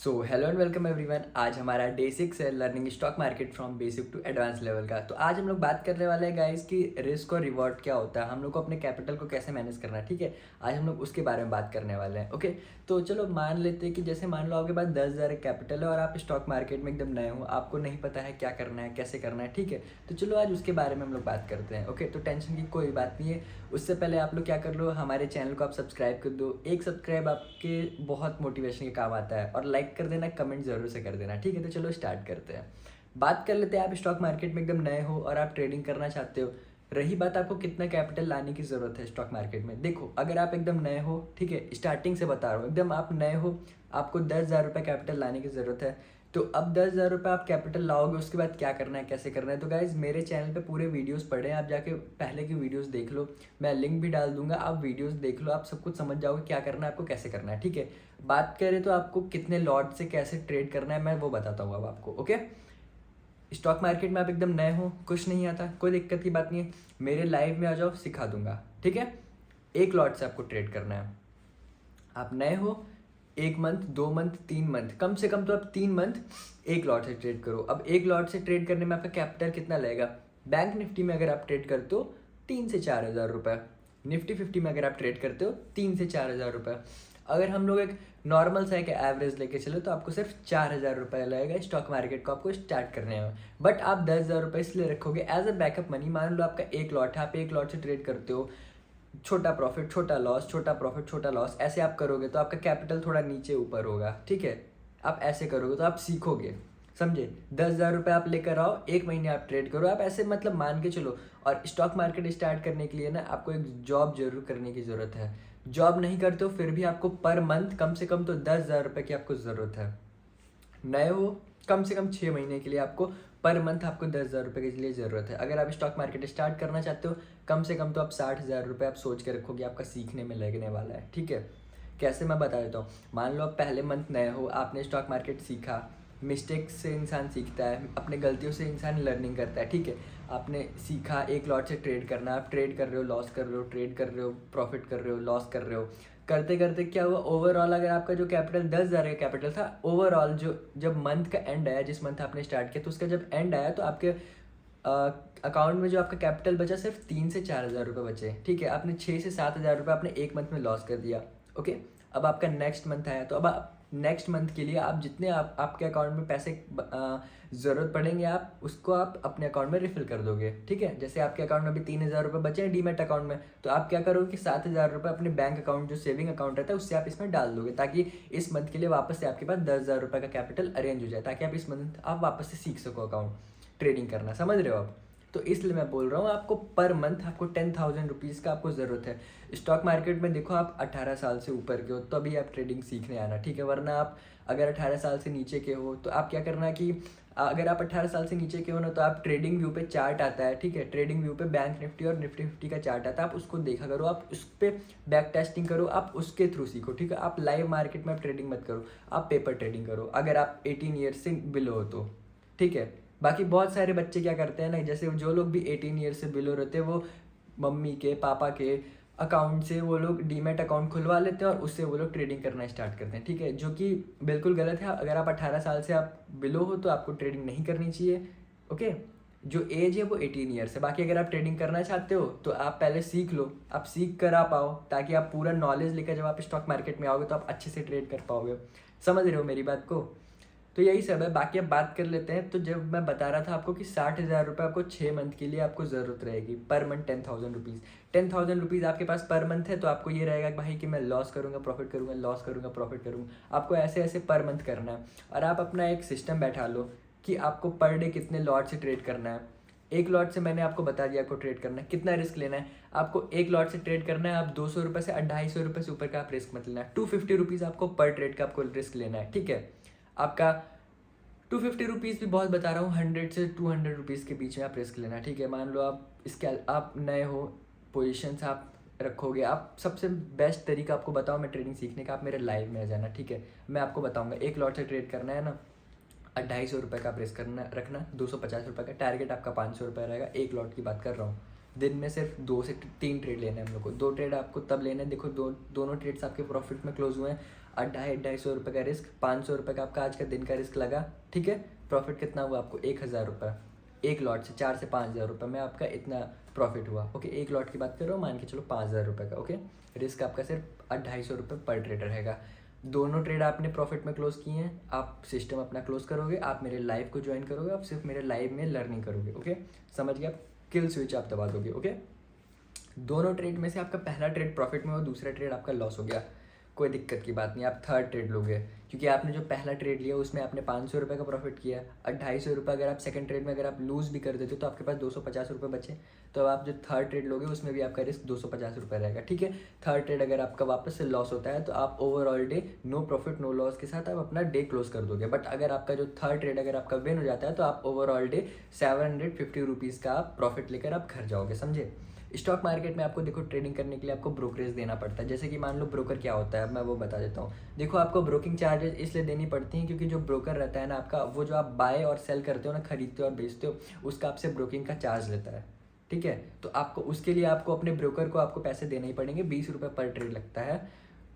So hello and welcome everyone. आज हमारा day 6 है learning stock market from basic to advance level का। तो आज हम लोग बात करने वाले हैं गाइस कि रिस्क और रिवॉर्ड क्या होता है, हम लोग को अपने कैपिटल को कैसे मैनेज करना है। ठीक है, आज हम लोग उसके बारे में बात करने वाले हैं। ओके, तो चलो मान लेते हैं कि जैसे मान लो आपके पास 10,000 कैपिटल है और आप स्टॉक मार्केट में एकदम नए हो, आपको नहीं पता है क्या करना है कैसे करना है। ठीक है, तो चलो आज उसके बारे में हम लोग बात करते हैं। ओके, तो टेंशन की कोई बात नहीं है। उससे पहले आप लोग क्या कर लो, हमारे चैनल को आप सब्सक्राइब कर दो। एक सब्सक्राइब आपके बहुत मोटिवेशन के काम आता है, और लाइक कर देना, कमेंट जरूर से कर देना। ठीक है, तो चलो स्टार्ट करते हैं। बात कर लेते हैं, आप स्टॉक मार्केट में एकदम नए हो और आप ट्रेडिंग करना चाहते हो। रही बात आपको कितना कैपिटल लाने की ज़रूरत है स्टॉक मार्केट में, देखो अगर आप एकदम नए हो, ठीक है, स्टार्टिंग से बता रहा हूँ, एकदम आप नए हो, आपको 10,000 रुपये कैपिटल लाने की ज़रूरत है। तो अब 10,000 रुपये आप कैपिटल लाओगे, उसके बाद क्या करना है कैसे करना है। तो गाइज मेरे चैनल पे पूरे वीडियोस पड़े हैं, आप जाके पहले की वीडियोस देख लो, मैं लिंक भी डाल दूंगा, आप वीडियोस देख लो, आप सब कुछ समझ जाओगे क्या करना है आपको कैसे करना है। ठीक है, बात करें तो आपको कितने लॉट से कैसे ट्रेड करना है मैं वो बताता हूँ अब आपको। ओके, स्टॉक मार्केट में आप एकदम नए हो, कुछ नहीं आता, कोई दिक्कत की बात नहीं है, मेरे लाइव में आ जाओ, सिखा दूंगा। ठीक है, एक लॉट से आपको ट्रेड करना है। आप नए हो, 1 मंथ 2 मंथ 3 मंथ, कम से कम तो आप 3 मंथ एक लॉट से ट्रेड करो। अब एक लॉट से ट्रेड करने में आपका कैपिटल कितना लगेगा। बैंक निफ्टी में अगर आप ट्रेड करते हो 3 से 4 हज़ार रुपये, निफ्टी 50 में अगर आप ट्रेड करते हो 3 से 4 हज़ार रुपये। अगर हम लोग एक नॉर्मल सा एक एवरेज लेके चले तो आपको सिर्फ 4 हज़ार रुपये लगेगा स्टॉक मार्केट को आपको स्टार्ट करने में। बट आप 10,000 रुपये इसलिए रखोगे एज अ बैकअप मनी। मान लो आपका एक लॉट है, आप एक लॉट से ट्रेड करते हो, छोटा प्रॉफिट छोटा लॉस, छोटा प्रॉफिट छोटा लॉस, ऐसे आप करोगे तो आपका कैपिटल थोड़ा नीचे ऊपर होगा। ठीक है, आप ऐसे करोगे तो आप सीखोगे, समझे। 10,000 रुपये आप लेकर आओ, 1 महीने आप ट्रेड करो, आप ऐसे मतलब मान के चलो। और स्टॉक मार्केट स्टार्ट करने के लिए ना आपको एक जॉब जरूर करने की ज़रूरत है। जॉब नहीं करते हो फिर भी आपको पर मंथ कम से कम तो 10,000 रुपये की आपको ज़रूरत है। नए हो, कम से कम 6 महीने के लिए आपको पर मंथ आपको 10,000 रुपये के लिए ज़रूरत है। अगर आप स्टॉक मार्केट स्टार्ट करना चाहते हो, कम से कम तो आप 60,000 रुपये आप सोच के रखोगे आपका सीखने में लगने वाला है। ठीक है, कैसे मैं बता देता हूँ। मान लो आप पहले मंथ नए हो, आपने स्टॉक मार्केट सीखा, मिस्टेक्स से इंसान सीखता है, अपने गलतियों से इंसान लर्निंग करता है। ठीक है, आपने सीखा एक लॉट से ट्रेड करना, आप ट्रेड कर रहे हो, लॉस कर रहे हो, ट्रेड कर रहे हो, प्रॉफिट कर रहे हो, लॉस कर रहे हो, करते करते क्या हुआ, ओवरऑल अगर आपका जो कैपिटल 10,000 का कैपिटल था, ओवरऑल जो जब मंथ का एंड आया, जिस मंथ आपने स्टार्ट किया तो उसका जब एंड आया तो आपके अकाउंट में जो आपका कैपिटल बचा सिर्फ 3 से 4 हज़ार रुपये बचे। ठीक है, आपने 6 से 7 हज़ार रुपये आपने एक मंथ में लॉस कर दिया। ओके, अब आपका नेक्स्ट मंथ आया तो अब आप नेक्स्ट मंथ के लिए आप जितने आपके अकाउंट में पैसे ज़रूरत पड़ेंगे आप उसको आप अपने अकाउंट में रिफिल कर दोगे। ठीक है, जैसे आपके अकाउंट में अभी 3,000 रुपये बचे हैं डीमेट अकाउंट में, तो आप क्या करोगे कि 7,000 रुपये अपने बैंक अकाउंट जो सेविंग अकाउंट रहता है उससे आप इसमें डाल दोगे, ताकि इस मंथ के लिए वापस से आपके पास 10,000 रुपये का कैपिटल अरेंज हो जाए, ताकि आप इस मंथ आप वापस से सीख सको अकाउंट ट्रेडिंग करना। समझ रहे हो आप। तो इसलिए मैं बोल रहा हूँ आपको पर मंथ आपको 10,000 रुपीज़ का आपको ज़रूरत है। स्टॉक मार्केट में देखो आप 18 साल से ऊपर के हो तभी आप ट्रेडिंग सीखने आना। ठीक है, वरना आप अगर 18 साल से नीचे के हो तो आप क्या करना कि अगर आप 18 साल से नीचे के हो ना तो आप ट्रेडिंग व्यू पे चार्ट आता है। ठीक है, ट्रेडिंग व्यू पे बैंक निफ्टी और निफ्टी 50 का चार्ट आता है, आप उसको देखा करो, आप उस पर बैक टेस्टिंग करो, आप उसके थ्रू सीखो। ठीक है, आप लाइव मार्केट में आप ट्रेडिंग मत करो, आप पेपर ट्रेडिंग करो अगर आप 18 ईयर्स से बिलो हो तो। ठीक है, बाकी बहुत सारे बच्चे क्या करते हैं ना, जैसे जो लोग भी 18 ईयर्स से बिलो रहते हैं वो मम्मी के पापा के अकाउंट से वो लोग डीमेट अकाउंट खुलवा लेते हैं और उससे वो लोग ट्रेडिंग करना स्टार्ट करते हैं। ठीक है, जो कि बिल्कुल गलत है। अगर आप 18 साल से आप बिलो हो तो आपको ट्रेडिंग नहीं करनी चाहिए। ओके, जो एज है वो 18 ईयर्स है। बाकी अगर आप ट्रेडिंग करना चाहते हो तो आप पहले सीख लो, आप सीख कर आ पाओ, ताकि आप पूरा नॉलेज लेकर जब आप स्टॉक मार्केट में आओगे तो आप अच्छे से ट्रेड कर पाओगे। समझ रहे हो मेरी बात को। तो यही सब है, बाकी अब बात कर लेते हैं। तो जब मैं बता रहा था आपको कि 60,000 रुपये आपको 6 मंथ के लिए आपको ज़रूरत रहेगी, पर मंथ 10,000 रुपीज़। 10,000 रुपीज़ आपके पास पर मंथ है तो आपको ये रहेगा कि भाई कि मैं लॉस करूँगा प्रॉफिट करूँगा, लॉस करूँगा प्रॉफिट करूँगा। आपको ऐसे ऐसे पर मंथ करना है, और आप अपना एक सिस्टम बैठा लो कि आपको पर डे कितने लॉट से ट्रेड करना है। एक लॉट से मैंने आपको बता दिया आपको ट्रेड करना है, कितना रिस्क लेना है। आपको एक लॉट से ट्रेड करना है, आप 200 रुपये से 250 रुपये से ऊपर का आप रिस्क मत लेना है। 250 रुपीज़ आपको पर ट्रेड का आपको रिस्क लेना है। ठीक है, आपका 250 रुपीज़ भी बहुत बता रहा हूँ, 100 से 200 रुपीज़ के बीच में आप रिस्क लेना। ठीक है, मान लो आप इसके आप नए हो, पोजीशंस आप रखोगे। आप सबसे बेस्ट तरीका आपको बताओ मैं ट्रेडिंग सीखने का, आप मेरे लाइव में आ जाना। ठीक है, मैं आपको बताऊंगा। एक लॉट से ट्रेड करना है ना, 250 रुपये का आप रिस्क करना रखना, 250 रुपये का टारगेट आपका 500 रुपये रहेगा। एक लॉट की बात कर रहा हूँ, दिन में सिर्फ 2 से 3 ट्रेड लेने हैं हम लोग को। 2 ट्रेड आपको तब लेने हैं, देखो दोनों ट्रेड्स आपके प्रॉफिट में क्लोज हुए हैं, ₹250 का रिस्क, ₹500 का आपका आज का दिन का रिस्क लगा, ठीक है। प्रॉफिट कितना हुआ आपको? ₹1000। एक लॉट से 4 से 5,000 रुपये में आपका इतना प्रॉफिट हुआ, ओके। एक लॉट की बात कर रहा हूँ, मान के चलो 5,000 रुपये का, ओके। रिस्क आपका सिर्फ ₹250 पर ट्रेड रहेगा। दोनों ट्रेड आपने प्रॉफिट में क्लोज किए हैं, आप सिस्टम अपना क्लोज करोगे, आप मेरे लाइव को ज्वाइन करोगे, आप सिर्फ मेरे लाइव में लर्निंग करोगे, ओके। समझ गए आप? किल स्विच आप दबा दोगे, ओके। दोनों ट्रेड में से आपका पहला ट्रेड प्रॉफिट में हो, दूसरा ट्रेड आपका लॉस हो गया, कोई दिक्कत की बात नहीं, आप थर्ड ट्रेड लोगे, क्योंकि आपने जो पहला ट्रेड लिया उसमें आपने ₹500 का प्रॉफिट किया। ₹250 अगर आप सेकंड ट्रेड में अगर आप लूज़ भी कर देते हो तो आपके पास ₹250 बचे। तो अब आप जो थर्ड ट्रेड लोगे उसमें भी आपका रिस्क ₹250 रहेगा, ठीक है। थर्ड ट्रेड अगर आपका वापस से लॉस होता है तो आप overall day no profit no loss के साथ आप अपना डे क्लोज कर दोगे। बट अगर आपका जो थर्ड ट्रेड अगर आपका विन हो जाता है तो आप ओवरऑल डे ₹750 का आप प्रॉफिट लेकर आप घर जाओगे, समझे। स्टॉक मार्केट में आपको देखो ट्रेडिंग करने के लिए आपको ब्रोकरेज देना पड़ता है। जैसे कि मान लो ब्रोकर क्या होता है, मैं वो बता देता हूँ। देखो आपको ब्रोकिंग चार्जेस इसलिए देनी पड़ती हैं क्योंकि जो ब्रोकर रहता है ना आपका, वो जो आप बाय और सेल करते हो ना, खरीदते हो और बेचते हो, उसका आपसे ब्रोकिंग का चार्ज लेता है, ठीक है। तो आपको उसके लिए आपको अपने ब्रोकर को आपको पैसे देने ही पड़ेंगे। ₹20 पर ट्रेड लगता है।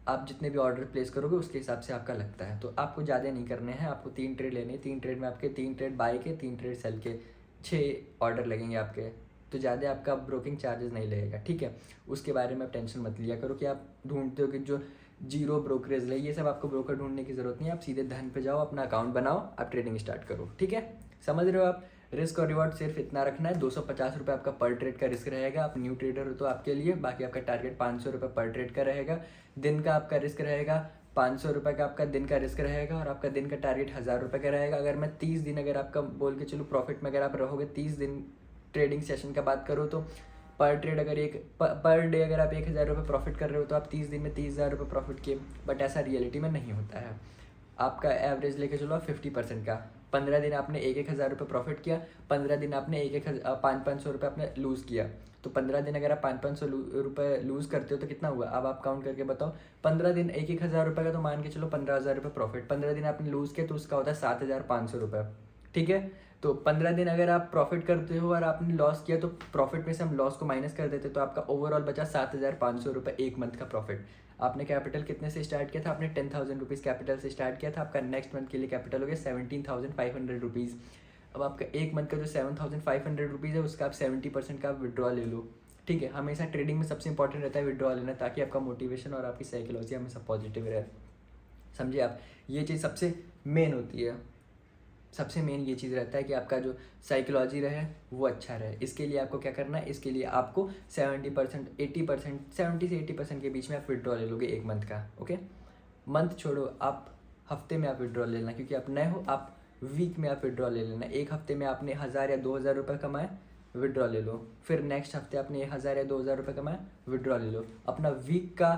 आप जितने भी ऑर्डर प्लेस करोगे उसके हिसाब से आपका लगता है। तो आपको ज़्यादा नहीं करने हैं, आपको 3 ट्रेड लेने हैं। 3 ट्रेड में आपके 3 ट्रेड बाय के, 3 ट्रेड सेल के, 6 ऑर्डर लगेंगे आपके। तो ज़्यादा आपका ब्रोकिंग चार्जेस नहीं लगेगा, ठीक है। उसके बारे में आप टेंशन मत लिया करो कि आप ढूंढते हो कि जो जीरो ब्रोकरेज ले, ये सब आपको ब्रोकर ढूंढने की ज़रूरत नहीं है। आप सीधे धन पे जाओ, अपना अकाउंट बनाओ, आप ट्रेडिंग स्टार्ट करो, ठीक है। समझ रहे हो आप? रिस्क और रिवॉर्ड सिर्फ इतना रखना है, ₹250 आपका पर ट्रेड का रिस्क रहेगा। आप न्यू ट्रेडर हो तो आपके लिए, बाकी आपका टारगेट ₹500 पर ट्रेड का रहेगा। दिन का आपका रिस्क रहेगा ₹500 का, आपका दिन का रिस्क रहेगा, और आपका दिन का टारगेट ₹1000 का रहेगा। अगर मैं 30 दिन अगर आपका बोल के चलो प्रॉफिट में अगर आप रहोगे 30 दिन ट्रेडिंग सेशन का बात करो तो पर ट्रेड अगर पर डे अगर आप ₹1000 प्रॉफिट कर रहे हो तो आप 30 दिन में ₹30,000 प्रॉफिट किए। बट ऐसा रियलिटी में नहीं होता है। आपका एवरेज लेके चलो आप 50% का। 15 दिन आपने एक ₹1000 प्रॉफिट किया, 15 दिन आपने 500-500 आपने लूज़ किया। तो 15 दिन अगर आप 500 रुपये लूज़ करते हो तो कितना हुआ? अब आप काउंट करके बताओ। 15 दिन एक ₹1000 का तो मान के चलो ₹15,000 प्रॉफिट। 15 दिन आपने लूज़ किया तो उसका होता है ₹7,500, ठीक है। तो 15 दिन अगर आप प्रॉफिट करते हो और आपने लॉस किया तो प्रॉफिट में से हम लॉस को माइनस कर देते, तो आपका ओवरऑल बचा ₹7,500 एक मंथ का प्रॉफिट। आपने कैपिटल कितने से स्टार्ट किया था? आपने ₹10,000 कैपिटल से स्टार्ट किया था। आपका नेक्स्ट मंथ के लिए कैपिटल हो गया ₹17,500। अब आपका एक मंथ का जो ₹7,500 है उसका आप 70% का विड्रॉ ले लो, ठीक है। हमेशा ट्रेडिंग में सबसे इंपॉर्टेंट रहता है विड्रॉ लेना, ताकि आपका मोटिवेशन और आपकी साइकोलॉजी हमेशा पॉजिटिव रहे, समझिए आप। ये चीज़ सबसे मेन होती है। सबसे मेन ये चीज़ रहता है कि आपका जो साइकोलॉजी रहे वो अच्छा रहे। इसके लिए आपको क्या करना है? इसके लिए आपको 70%, 80%, 70 से 80% के बीच में आप विड्रॉ ले लोगे एक मंथ का, ओके। मंथ छोड़ो, आप हफ्ते में आप विड्रॉ ले लेना, क्योंकि आप नए हो। आप वीक में आप विड्रॉ ले लेना। एक हफ्ते में आपने 1000 या 2000 रुपये कमाए, विड्रॉ ले लो। फिर नेक्स्ट हफ्ते आपने 1000 या 2000 रुपये कमाए, विड्रॉ ले लो। अपना वीक का,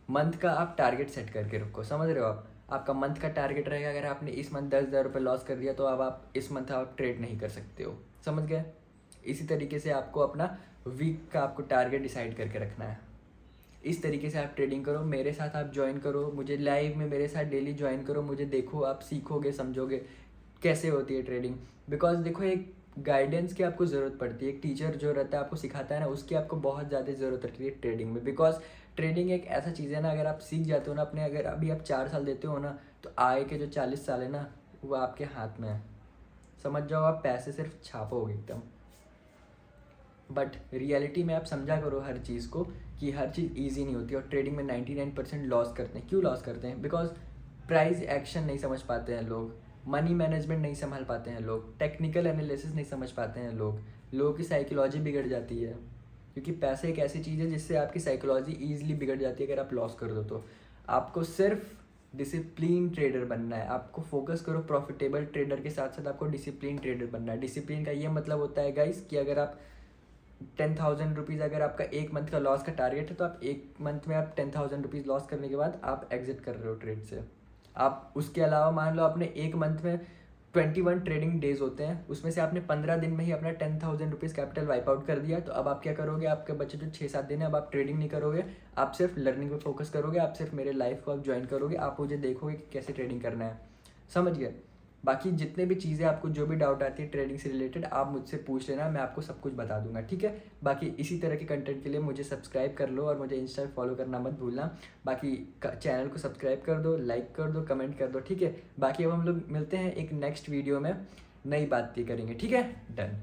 मंथ का आप टारगेट सेट करके रखो, समझ रहे हो आप। आपका मंथ का टारगेट रहेगा, अगर आपने इस मंथ 10,000 रुपये लॉस कर दिया तो अब आप इस मंथ आप ट्रेड नहीं कर सकते हो, समझ गए। इसी तरीके से आपको अपना वीक का आपको टारगेट डिसाइड करके रखना है। इस तरीके से आप ट्रेडिंग करो, मेरे साथ आप ज्वाइन करो, मुझे लाइव में मेरे साथ डेली ज्वाइन करो, मुझे देखो, आप सीखोगे, समझोगे कैसे होती है ट्रेडिंग। बिकॉज देखो, एक गाइडेंस की आपको ज़रूरत पड़ती है। एक टीचर जो रहता है आपको सिखाता है ना, उसकी आपको बहुत ज़्यादा ज़रूरत रहती है ट्रेडिंग में। बिकॉज ट्रेडिंग एक ऐसा चीज़ है ना, अगर आप सीख जाते हो ना अपने, अगर अभी आप 4 साल देते हो ना, तो आगे के जो 40 साल है ना वो आपके हाथ में है। समझ जाओ, आप पैसे सिर्फ छापोगे एकदम। बट रियलिटी में आप समझा करो हर चीज़ को, कि हर चीज़ ईजी नहीं होती। और ट्रेडिंग में 99% लॉस करते हैं। क्यों लॉस करते हैं? बिकॉज प्राइस एक्शन नहीं समझ पाते हैं लोग, मनी मैनेजमेंट नहीं संभाल पाते हैं लोग, टेक्निकल एनालिसिस नहीं समझ पाते हैं लोग, लोगों की साइकोलॉजी बिगड़ जाती है। क्योंकि पैसे एक ऐसी चीज़ है जिससे आपकी साइकोलॉजी ईजिली बिगड़ जाती है अगर आप लॉस कर दो तो। आपको सिर्फ डिसिप्लिन ट्रेडर बनना है। आपको फोकस करो प्रॉफिटेबल ट्रेडर के साथ साथ आपको डिसिप्लिन ट्रेडर बनना है। डिसिप्लिन का ये मतलब होता है गाइस कि अगर आप 10,000 रुपीज़ अगर आपका एक मंथ का लॉस का टारगेट है, तो आप एक मंथ में आप 10,000 रुपीज़ लॉस करने के बाद आप एग्जिट कर रहे हो ट्रेड से। आप उसके अलावा मान लो आपने एक मंथ में 21 ट्रेडिंग डेज होते हैं, उसमें से आपने 15 दिन में ही अपना 10,000 रुपीज़ कैपिटल वाइप आउट कर दिया। तो अब आप क्या करोगे? आपके बच्चे जो 6-7 दिन है, अब आप ट्रेडिंग नहीं करोगे, आप सिर्फ लर्निंग पे फोकस करोगे, आप सिर्फ मेरे लाइफ को आप ज्वाइन करोगे, आप मुझे देखोगे कि कैसे ट्रेडिंग करना है, समझ गए। बाकी जितने भी चीज़ें आपको जो भी डाउट आती है ट्रेडिंग से रिलेटेड आप मुझसे पूछ लेना, मैं आपको सब कुछ बता दूंगा, ठीक है। बाकी इसी तरह के कंटेंट के लिए मुझे सब्सक्राइब कर लो और मुझे इंस्टा पे फॉलो करना मत भूलना। बाकी चैनल को सब्सक्राइब कर दो, लाइक कर दो, कमेंट कर दो, ठीक है। बाकी अब हम लोग मिलते हैं एक नेक्स्ट वीडियो में, नई बातें करेंगे, ठीक है। डन।